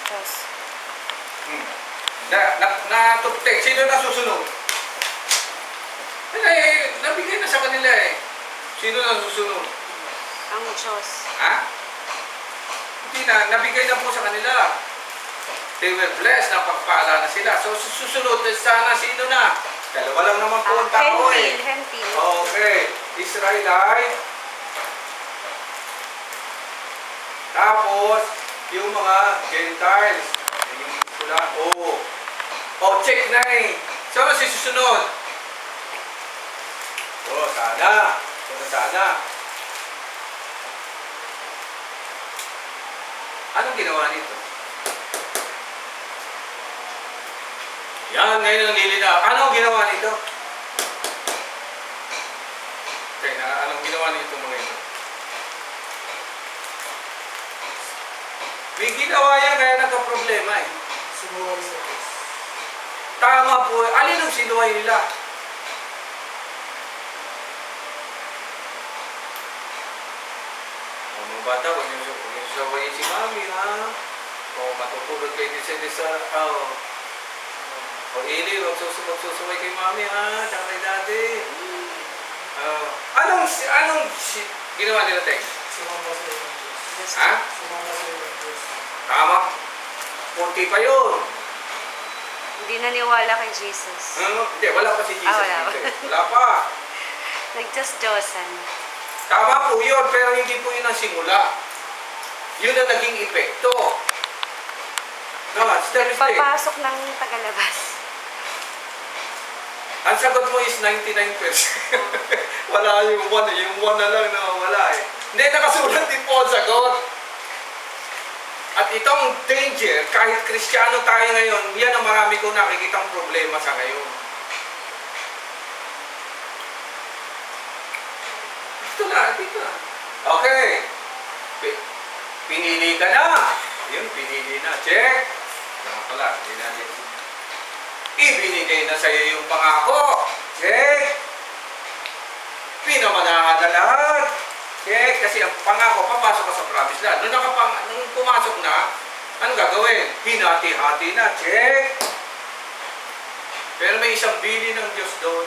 Diyos. Na-protect. Sino na susunod? Nabigay na sa kanila eh. Sino na susunod? Ang Diyos. Ha? Hindi na. Nabigay na po sa kanila. They were blessed. Napagpala na sila. So susunod sana sino na? Dalawa lang naman po ang tao eh. Hentil. Okay. Israelite. Tapos, yung mga Gentiles. Yung pula. Check na eh. So, ano si susunod? Sana. Sana. Anong ginawa nito? Yan, ngayon ang lilinaw. Anong ginawa nito? Anong ginawa nito mga ito? May ginawa yan kaya nagka-problema eh. Sinuway sa Diyos. Tama po. Alin ang sinuway nila? Mga bata, huwag niyo sawayin si mami, ha? O matutulog kayo din sa o ili, huwag susubay kay mami, ha? Tsaka kay daddy. Anong ginawa nila, Tek? Sumama sa ibang Diyos. Ha? Sumama sa ibang Diyos. Tama. Punti pa yun. Hindi naniwala kay Jesus. Hindi, wala pa si Jesus. Wala pa. Wala pa. Nag-Diyos-Diyosan. Tama po yun, pero hindi po yun ang simula. Yun ang naging epekto. No, step by step. Papasok ng tagalabas. Ang sagot mo is 99%. Wala yung 1, yung 1 na lang na wala eh. Hindi, nakasulat din po ang sagot. At itong danger, kahit Kristiyano tayo ngayon, yan ang marami kong nakikitang problema sa ngayon. Dito na. Okay. Pinili ka na. Yun, pinili na. Check. Tama pala, hindi natin. Ibinigay na sa'yo yung pangako. Check. Pinamanahan na lahat. Check. Kasi ang pangako, papasok ka sa promised land. Nung pumasok na, anong gagawin? Hinati-hati na. Check. Pero may isang bili ng Diyos doon.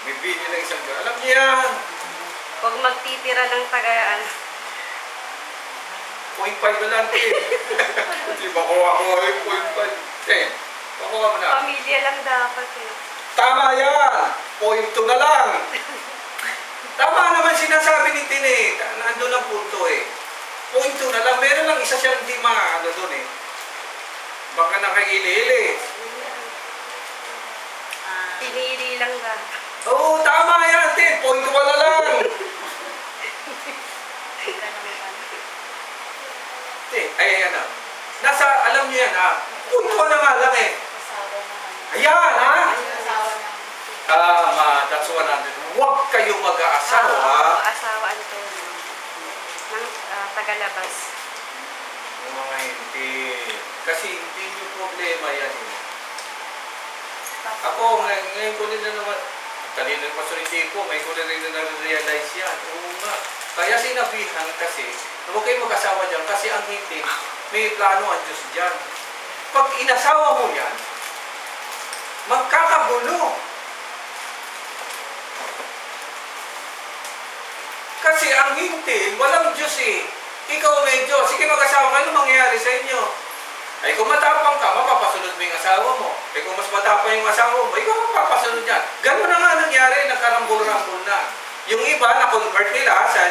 May bili ng isang Diyos. Alam niya yan. Huwag magtitira ng taga... 0.5 na lang eh. Hindi ba ko ako 0.5? Pakuha mo na. Pamilya lang dapat eh. Tama yan! 0.2 na lang. Tama naman sinasabi ni Tine. Nandun ang punto eh. 0.2 na lang. Meron lang isa siyang di maano doon eh. Baka nakaili-ili. Pinili lang dapat. Oo, tama yan, Tin. 0.1 na lang. Ayan na. Alam niyo yan, ha? 0.1 na nga lang eh. Ayan, ha? Tama, that's 100. Huwag kayong mag-aasawa. Asawaan to ng tagalabas. Yung mga hindi. Kasi hindi nyo problema yan eh. Ako, ngayon ko rin na naman, kanina pa sa hindi ko, ngayon ko rin na realize yan. Oo nga. Kaya sinabihan kasi, huwag kayo mag-asawa dyan kasi ang hindi, may plano ang Diyos dyan. Pag inasawa mo yan, magkakagulo. Kasi ang hintil, walang Diyos eh. Ikaw may Diyos. Sige mag-asawa ka, ano mangyayari sa inyo? Ay kung matapang ka, mapapasunod mo yung asawa mo. Ay kung mas matapang yung asawa mo, ikaw mapapasunod yan. Ganun na nga nangyari, nagkarambol-rambol na. Yung iba, na-convert nila sa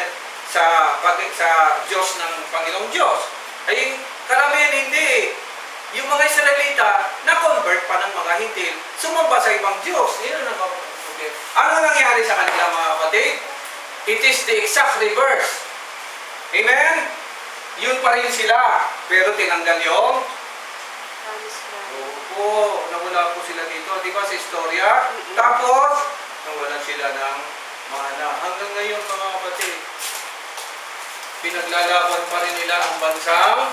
Diyos ng Panginoong Diyos. Ay karamihan hindi. Yung mga Israelita, na-convert pa ng mga hintil, sumamba sa ibang Diyos. Yun ang problema. Ano nangyari sa kanila mga kapatid? It is the exact reverse. Amen? Yun pa rin sila. Pero tinanggal yung opo, nawala po sila dito. Di ba sa istorya? Tapos, nawalan sila ng mana. Hanggang ngayon mga kapatid, pinaglalaban pa rin nila ang bansang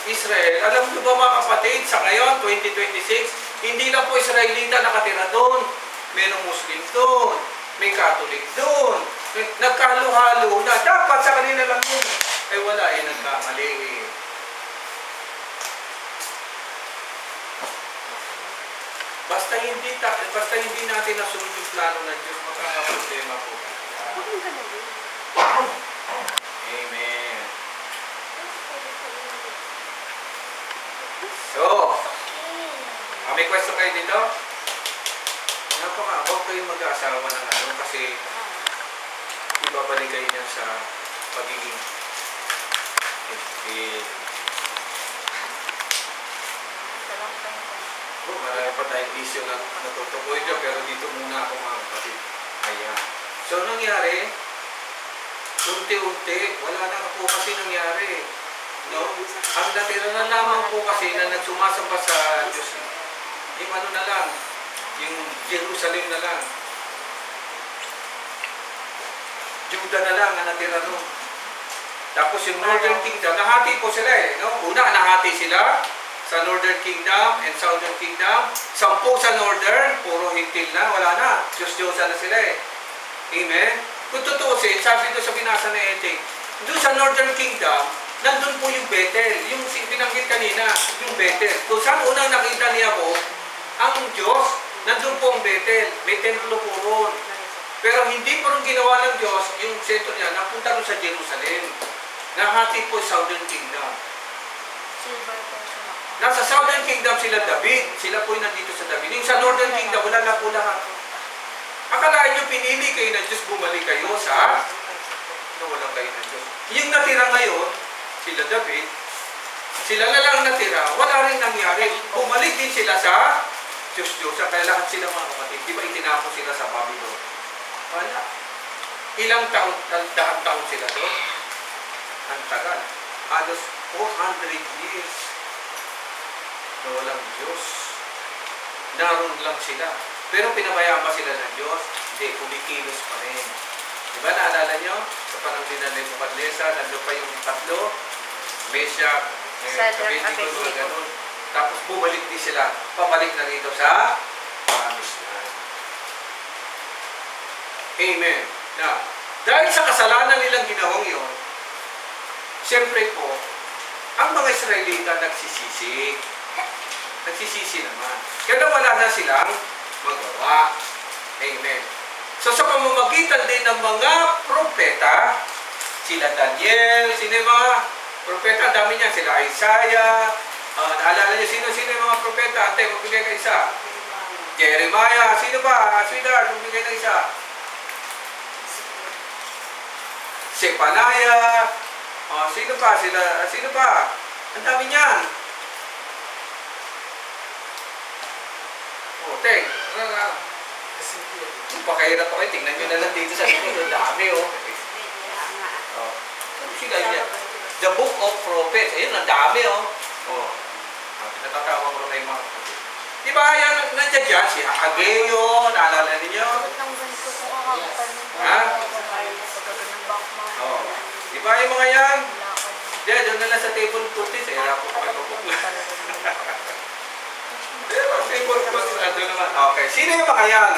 Israel. Alam niyo ba mga kapatid, sa ngayon, 2026, hindi lang po Israelita nakatira doon. Merong Muslim doon. May Catholic doon. Nagkahalo-halo na. Dapat sa kanila lang yun. Ay wala, nagkamali. basta hindi natin nasunod yung plano ng Diyos, magkakaproblema po. Huwag mong galawin. Amen. So, may question kayo dito? Huwag kayong mag-aasawa ng ano kasi ibabalik kayo niyan sa pagiging marami pa tayong issue na natutukoy dyan, pero dito muna ako mga kapatid. Ayan. So, nangyari, unti-unti, wala na po kasi nangyari. No? Ang natira na lamang po kasi na nagsumasamba sa Diyos, yung ano na lang, yung Jerusalem na lang. Juda na lang ang natira nun. Tapos yung Northern Kingdom, nahati po sila eh. No? Una, nahati sila sa Northern Kingdom and Southern Kingdom. 10 sa Northern, puro hintil na, wala na. Diyos-Diyosa na sila eh. Amen? Kung tutuusin, sabi doon sa binasa na Ething, doon sa Northern Kingdom, nandun po yung Bethel. Yung binanggit kanina, yung Bethel. Kung saan unang nakita niya po, ang Diyos, nandun po ang Bethel. May templo po roon. Pero hindi po rin ginawa ng Diyos, yung sentro niya, napunta rin sa Jerusalem. Nahati po Southern Kingdom. Nasa Southern Kingdom sila David. Sila po yung nandito sa David. Yung sa Northern Kingdom, wala na po lahat. Akalain nyo, pinili kayo ng Diyos, bumalik kayo sa nawalan kayo ng Diyos. Yung natira ngayon, sila David, sila na lang natira, wala rin nangyari. Bumalik din sila sa Diyos-Diyos. Kaya lahat sila mga kapatid. Di ba itinapos sila sa Babylon? Wala. Ilang taon, dahang taon sila doon? Ang tagal. Halos 400 years na walang Diyos. Naroon lang sila. Pero pinabayaan ba sila ng Diyos? Hindi, kumikilos pa rin. Diba, naalala nyo? Sa panahon din ng Nebuchadnezzar, nandun pa yung tatlo, Meshach, Abednego, mga ganun. Tapos bumalik din sila, pabalik na rito sa Promised Land. Amen. Now, dahil sa kasalanan nilang ginawang yun, siyempre po, ang mga Israelita nagsisisi. Nagsisisi naman. Kaya wala na silang magawa. Amen. So sa pamamagitan din ng mga propeta, sila Daniel, sino yung mga propeta, dami niya, sila Isaiah, naalala niyo sino yung mga propeta, ante, magbigay ka isa. Jeremiah, sino ba? Sweetheart, magbigay ka isa. Sepaniah, sino pa? Sino pa? Ang dami niyan. Teng, pakahirap ako. Tingnan nyo na lang dito sa likod. Ang dami, sila niya. The Book of Prophets. Ayun, ang dami, Pinatatawa ko kayo mga kapatid. Di ba, yan, nandiyan dyan, si Hageo, naalala ninyo? Ha? Di ba yung mga yan? Diyan, doon na lang sa table putis. Hirap ko pa ito. Okay, sino yung mga yan?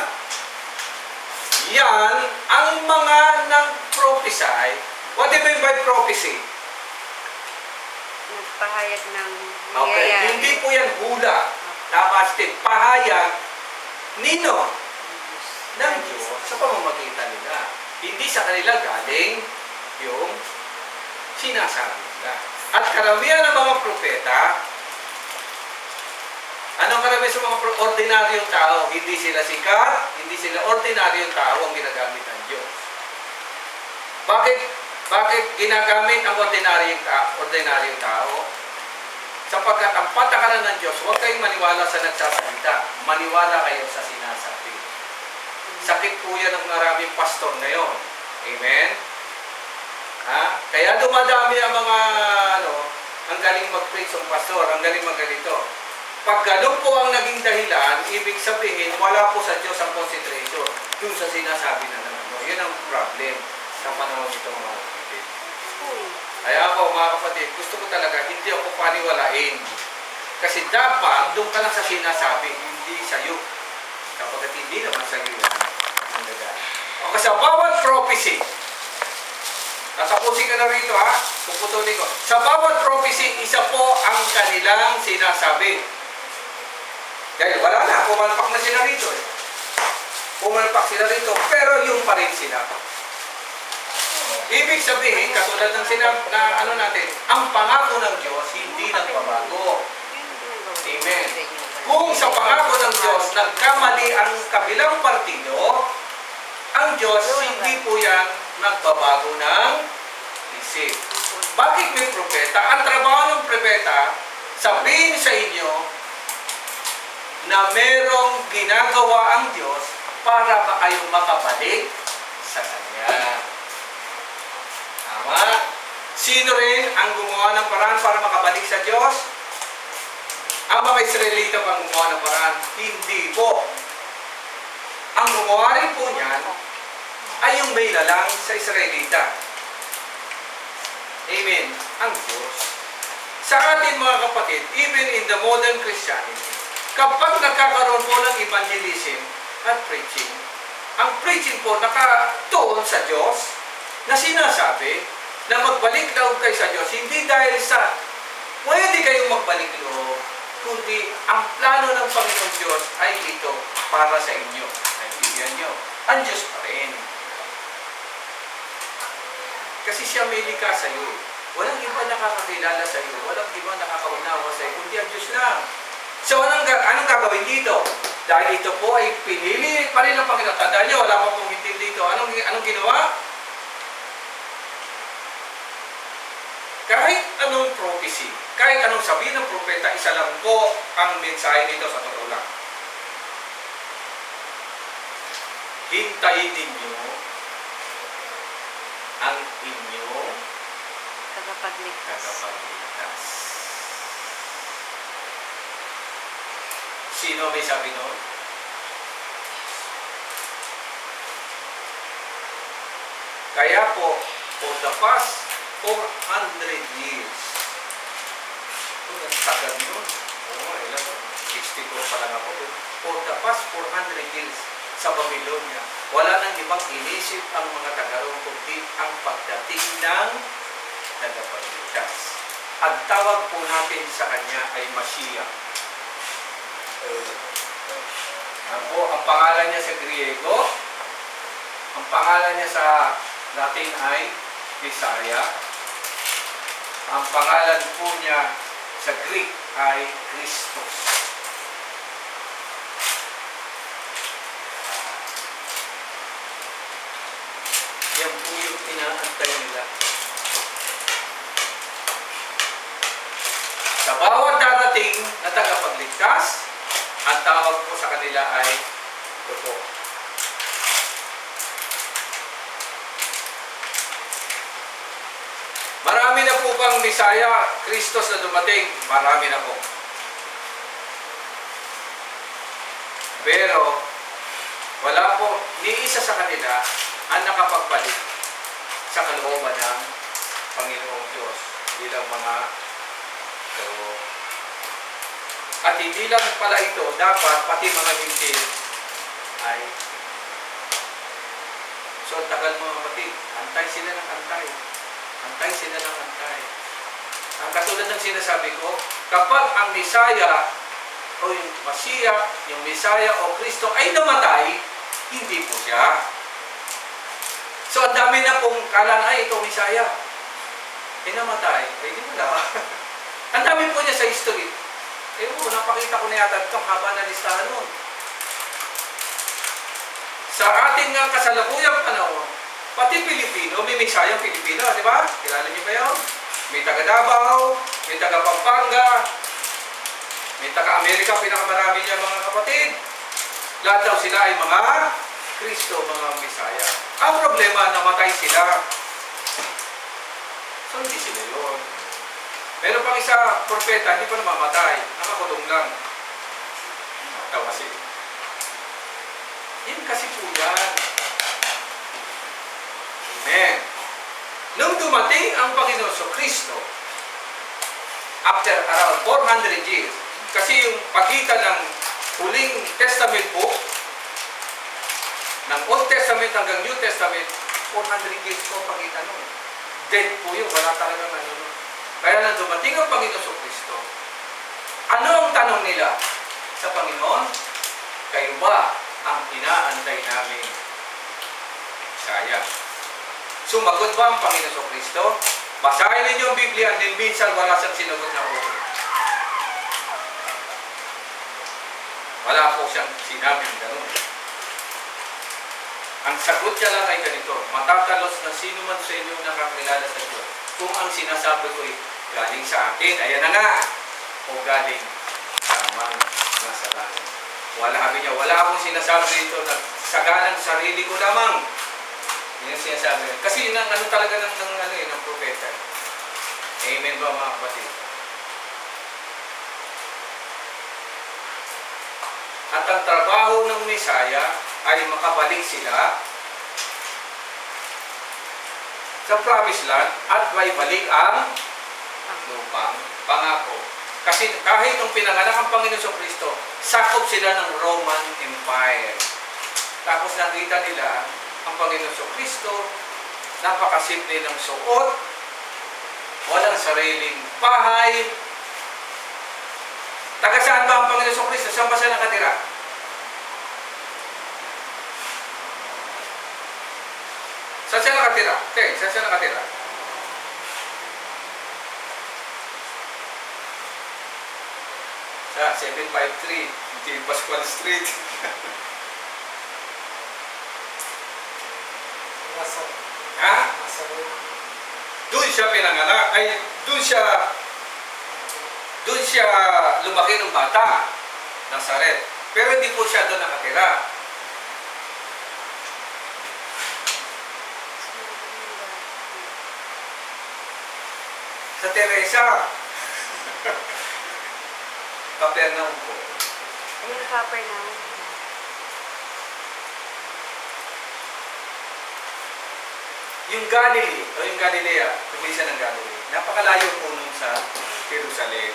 Yan ang mga nang-prophesy. What do you mean by prophecy? Nagpahayag ng Okay, nangyayari. hindi po yan hula. Tapos din, pahayag nino ng Diyos sa pamamagitan nila. Hindi sa kanila galing yung sinasabi nila. At karamihan ng mga propeta, anong karamihan sa mga ordinaryong tao? Hindi sila sikat, hindi sila ordinaryong tao ang ginagamit ng Diyos. Bakit ginagamit ang ordinaryong tao? Sapagkat ang patakaran ng Diyos, huwag kayong maniwala sa nagsasalita. Maniwala kayo sa sinasabi. Sakit po yan ng maraming pastor ngayon. Amen? Ha? Kaya dumadami ang mga, ang galing mag-preach ng pastor, ang galing maggalito. Pag ganun po ang naging dahilan, ibig sabihin, wala po sa Diyos ang concentration dun sa sinasabi na naman. Yun ang problem sa panahon nito mga kapatid. Kaya ako mga kapatid, gusto ko talaga, hindi ako paniwalain. Kasi dapat, doon ka lang sa sinasabi, hindi sa'yo. Kapag hindi naman sa'yo yan. O sa bawat prophecy, tatapusin ka na rito ha, puputulin ko. Sa bawat prophecy, isa po ang kanilang sinasabi. Dahil wala na. na, pumalpak na sila rito eh. Pumalpak sila rito, pero yung pa rin sila. Ibig sabihin, katulad ng natin, ang pangako ng Diyos hindi nagbabago. Amen. Kung sa pangako ng Diyos, nagkamali ang kabilang partido, ang Diyos hindi po yan nagbabago ng isip. Bakit may propeta? Ang trabaho ng propeta, sabihin sa inyo na merong ginagawa ang Diyos para ba kayo makabalik sa Kanya. Tama? Sino rin ang gumawa ng paraan para makabalik sa Diyos? Ang mga Israelita pang gumawa ng paraan? Hindi po. Ang gumawa rin po niyan ay yung may lalang sa Israelita. Amen. Ang Diyos. Sa atin mga kapatid, even in the modern Christianity, kapag nagkakaroon po ng evangelism at preaching, ang preaching po nakatuon sa Diyos na sinasabi na magbalik loob kayo sa Diyos, hindi dahil sa pwede kayong magbalik loob, kundi ang plano ng Panginoon Diyos ay ito para sa inyo. Naibigan nyo. Ang Diyos pa rin. Kasi siya may likha sa iyo. Walang iba nakakakilala sa iyo. Walang iba nakakaunawa sa iyo. Kundi ang Diyos lang. So, anong gagawin dito? Dahil ito po ay pinili pa rin ng Panginoon. Tandaan nyo, wala pa pong hintil dito. Anong ginawa? Kahit anong prophecy, kahit anong sabihin ng propeta, isa lang po ang mensahe nito sa totoo lang. Hintayin ninyo ang inyong tagapagligtas. Sino may sabi noon? Kaya po, for the past 400 years, ang tagal nun. Ilan po? 64 pa lang ako. For the past 400 years, sa Babylonia, wala nang ibang inisip ang mga taga-roon kundi ang pagdating ng tagapagligtas. Ang tawag po natin sa kanya ay Mashiach. Ang pangalan niya sa Griego, ang pangalan niya sa Latin ay Messiah. Ang pangalan po niya sa Greek ay Christos. Yan po yung inaantay nila. Sa bawat darating na tagapagligtas, ang tawag po sa kanila ay totoo. Marami na po bang Messiah, Christos na dumating? Marami na po. Pero, wala po ni isa sa kanila ang nakapagpalit sa kalooban ng Panginoong Diyos bilang mga tao. At hindi lang pala ito, dapat pati mga hintil ay so tagal mga kapatid, antay sila ng antay. Antay sila ng antay. Ang katulad ng sinasabi ko, kapag ang Messiah o yung Mashiach, yung Messiah o Kristo ay namatay, hindi po siya. So, ang dami na pong kalan, ay, ito Messiah. Namatay. Di wala. Ang dami po niya sa history. Napakita ko na yata itong haba na listahan nun. Sa ating kasalukuyang panahon, pati Pilipino, may Messiah Pilipino, di ba? Kilala niyo ba yun? May taga Davao, may taga Pampanga, may taga Amerika, pinakamarami niya mga kapatid. Lahat daw sila ay mga Kristo, mga Messiah. Ang problema, namatay sila. So, hindi sila yun. Meron pang isa, propeta, hindi pa namamatay. Nakakulong lang. Tawa sila. Yan kasi po yan. Amen. Nung dumating ang Panginoon sa Kristo, after around 400 years, kasi yung pagitan ng huling Testament book, ng Old Testament hanggang New Testament, 400 years po ang pagitan nun. Dead po yun, wala talagang ano. Kaya nang dumating ang Panginoon sa Kristo, ano ang tanong nila sa Panginoon? Kayo ba ang inaantay namin? Isaya. Sumagot ba ang Panginoon Kristo? Basahin ninyo ang Biblia, din minsan wala siyang sinagot na po. Wala po siyang sinabing gano'n. Ang sagot niya lang ay ganito, matatalos na sino man sa inyo nakakilala sa Diyos. Kung ang sinasabi ko ay galing sa akin, ayan na nga, o galing sa amang nasa langit. Wala akong sinasabi dito na sagalang sarili ko lamang. Yan ang sinasabi. Kasi yun ang ano talaga ng propeta. Amen ba mga kapatid? At ang trabaho ng Mesaya ay makabalik sila sa promised land at may balik ang lupang pangako. Kasi kahit nung pinanganak ang Panginoon Kristo, sakop sila ng Roman Empire. Tapos nakita nila ang Panginoon Kristo, napakasimple ng suot, walang sariling bahay. Taga saan ba ang Panginoon Kristo? Saan ba siya nakatira? Saan siya nakatira? Saan siya nakatira? Sa 753, Pascual Street. Nasaret. Ha? Nasaret. Doon siya pinanganak, ay doon siya lumaki ng bata, Nazaret. Pero hindi po siya doon nakatira. Sa Teresa. Capernaum po. Yung Capernaum. Yung Galilee, o yung Galilea, tumisa ng Galilee, napakalayo po nun sa Jerusalem.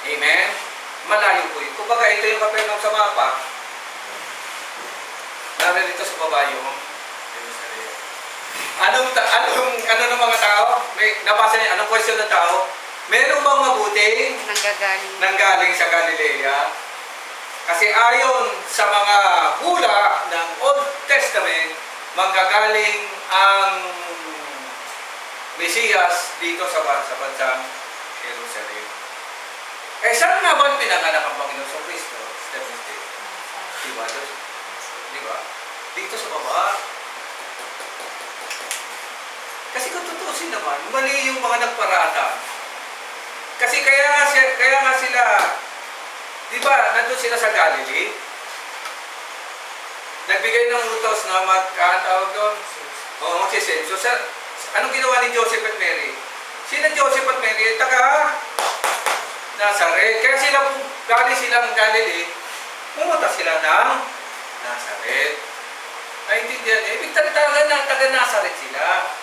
Amen? Malayo po yun. Kumbaga, ito yung Capernaum sa mapa. Narito sa baba yung Jerusalem. Ano ng mga tao? May nabasa niya, anong question ng tao? Meron bang mabuting nanggaling sa Galilea? Kasi ayon sa mga hula ng Old Testament, manggagaling ang Mesiyas dito sa bansang Jerusalem. Saan nga ba pinanganak ang Panginoon Kristo? Diba? Diba? Dito sa baba. Kasi kung tutusin naman, mali yung mga nagparata. Kasi kaya nga sila, di ba, nandun sila sa Galilee? Nagbigay ng utos na tawag doon? Oo, magsisenso. Anong ginawa ni Joseph at Mary? Sina Joseph at Mary, taga Nazaret. Kaya galing silang Galilee, pumunta sila ng Nazaret. Naintindihan niya, ibig talaga na taga Nazaret sila.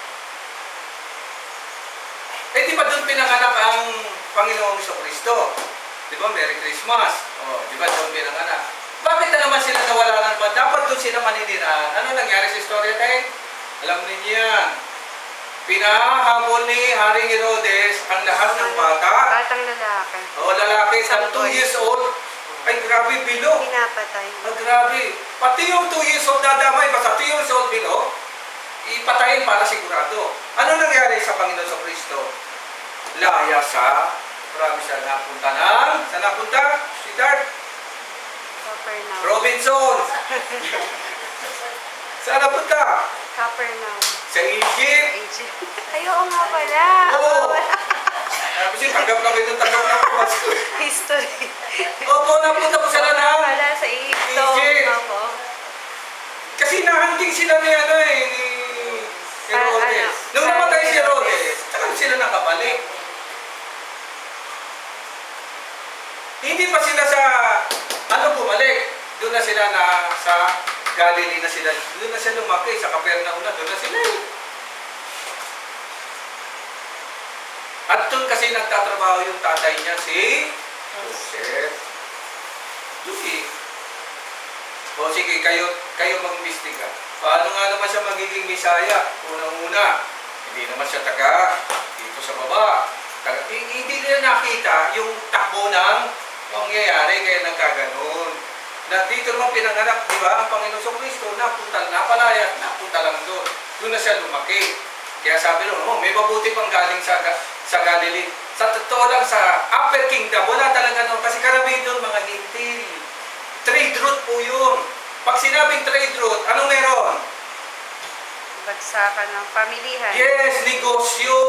Di ba doon pinanganak ang Panginoong Kristo? Di ba, Merry Christmas? Di ba doon pinanganak? Bakit na naman sila nawala ng ba? Dapat doon sila maninirahan. Ano nangyari sa istorya tayo? Alam niyo yan. Pinahabol ni Haring Herodes ang lahat ng bata. Batang lalaki. Lalaki, 2 years old. Ay, grabe, bilo. Pinapatay. Grabe. Pati yung 2 years old dadamay, basta 2 years old bilo, ipatayin para sigurado. Ano nangyari sa Panginoon Kristo? Laya sa probinsya napunta ng, saan napunta? Si Dart? Capernaum. Robinson. Saan napunta? Capernaum. Sa Egypt. Egypt. Ay, oo nga pala. Oo. Kasi tanggap na mas History. Opo, napunta po sila na. Wala sa Egypt. Egypt. Opo. Kasi nahanting sila ni Herodes. Nung namatay si Herodes, saka sila nakabalik. Hindi pa sila bumalik. Doon na sila sa Galilee na sila. Doon na sila lumaki, sa Capernaum na. Doon na sila. At doon kasi nagtatrabaho yung tatay niya, si Joseph. Sige, kayo mag-imbestiga. Paano nga naman siya magiging Mesaya? Unang-una, hindi naman siya taga dito sa baba. Hindi nila nakita yung takbo ng Mangyayari kaya nagkaganon. Na dito naman pinanganak, di ba, ang Panginoon Kristo, napalaya, napunta lang doon. Doon na siya lumaki. Kaya sabi nung, may mabuti pang galing sa Galilee. Sa totoo lang, sa Upper Kingdom, wala talaga doon. Kasi karamihan doon, mga hintil. Trade route po yun. Pag sinabing trade route, anong meron? Bagsakan ng pamilihan. Yes, negosyo.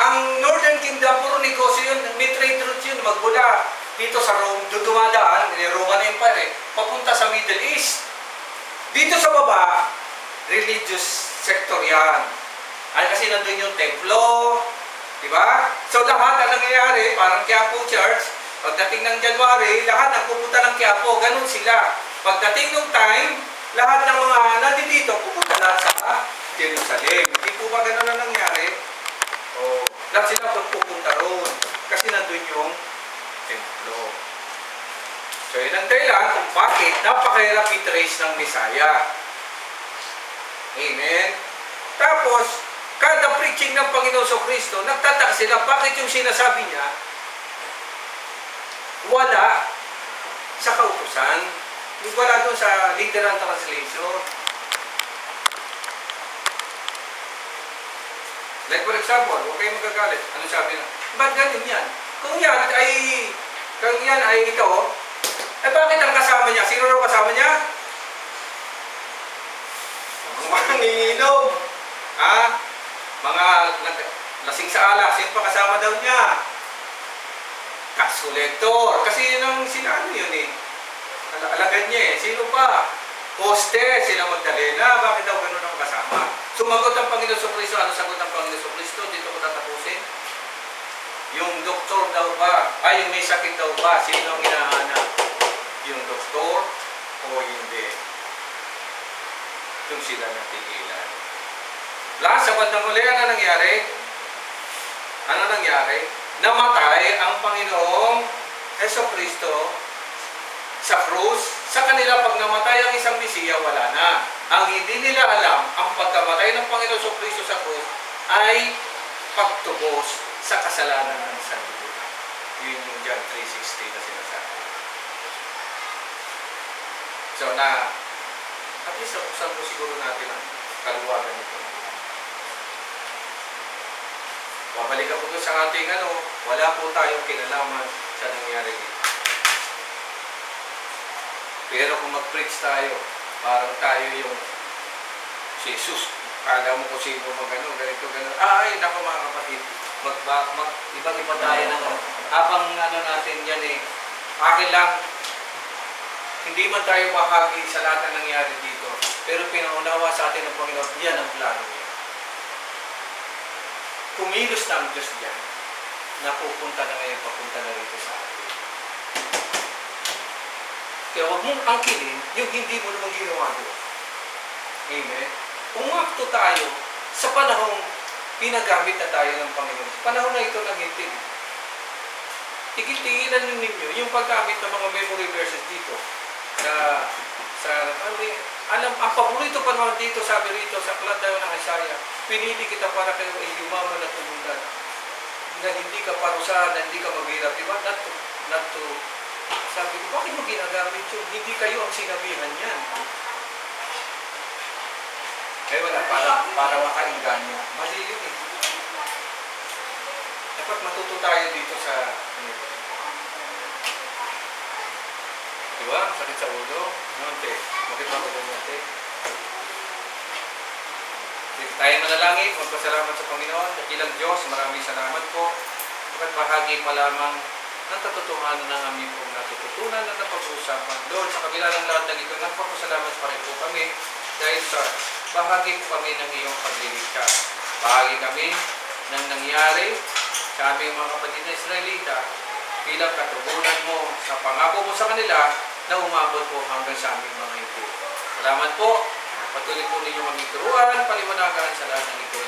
Ang Northern Kingdom, puro negosyo yun. May trade route yun, magmula dito sa Rome, doon dumadaan, Roman Empire, papunta sa Middle East. Dito sa baba, religious sector yan. Ay, kasi nandun yung templo, di ba? So lahat ang nangyayari, parang Quiapo Church, pagdating ng January, lahat ang pupunta ng Quiapo, ganun sila. Pagdating ng time, lahat ng mga nandito, pupunta na sa Jerusalem. Hindi po ba ganun na nangyari? O, lahat sila pupunta roon. Kasi nandun yung templo. So, yun ang dahilan kung bakit napakahirap i-trace ng Messiah. Amen? Tapos, kada preaching ng Panginoon Kristo, nagtataka sila, bakit yung sinasabi niya, wala sa kautusan. Yung wala doon sa literal translation. Like for example, huwag kayong magagalit. Ano sabi na? Ba't ganun yan? Kung yan ay ito, bakit ang kasama niya? Sino raw kasama niya? Mga nanginginom. Mga lasing sa alak. Sino pa kasama daw niya? Tax collector. Kasi yun ang sinano yun eh. Alagad niya eh. Sino pa? Hostess. Sila Magdalena. Bakit daw ganun ang kasama? Sumagot ang Panginoon Kristo. Ano sagot ng Panginoon Kristo? Dito ko tatapusin. Yung doktor daw ba? Yung may sakit daw ba? Sino ang hinahanap? Yung doktor o hindi? Yung sila natigilan. Lahat sa bandang huli, ano nangyari? Ano nangyari? Namatay ang Panginoong Kristo sa krus. Sa kanila pag namatay ang isang Mesiya, wala na. Ang hindi nila alam, ang pagkamatay ng Panginoong Kristo sa krus ay pagtubos sa kasalanan ng sanlibutan. Yun yung John 3:16 na sinasabi. So at least saan po siguro natin ang kaluwagan nito. Babalikan po sa ating wala po tayong kinalaman sa nangyari dito. Pero kung mag-preach tayo, parang tayo yung si Jesus. Kala mo kung sino ganito. Ay, naku mga kapatid. Iba-iba tayo ng habang natin yan akin lang, hindi man tayo bahagi sa lahat ng nangyari dito. Pero pinaunawa sa atin ng Panginoon, yan ang plano niya. Kumilos na ang Diyos diyan, napupunta na ngayon, papunta na rito sa atin. Kaya huwag mong angkinin yung hindi mo naman ginawa doon. Amen? Umakto tayo sa panahong pinagamit na tayo ng Panginoon. Panahon na ito naghintin. Tigil-tigilan ninyo yung paggamit ng mga memory verses dito. Ang paborito pa naman dito, sabi rito, sa aklat daw ng Isaiah, pinili kita para kayo ay yumaman at tumundan. Na hindi ka parusahan, na hindi ka maghirap. Diba? Not to, sabi ko, bakit mo ginagamit yun? Hindi kayo ang sinabihan yan. Wala, para makainganyo. Mali yun eh. Dapat matuto tayo dito sa diba? Sakit sa ulo. Nante. Bakit ba ko nante? Tayo manalangin. Magpasalamat sa Panginoon. Dakilang Diyos, maraming salamat po. Bakit bahagi pa lamang ng katotohanan ng aming pong natututunan at napag-uusapan. Lord, sa kabila ng lahat ng ito, nagpapasalamat pa rin po kami dahil sa bahagi po kami ng iyong pagliligtas. Bahagi kami ng nangyari sa aming mga kapatid na Israelita bilang katugunan mo sa pangako mo sa kanila na umabot po hanggang sa aming mga ito. Salamat po. Patuloy po ninyo kami turuan, paliwanagan sa lahat ng ito.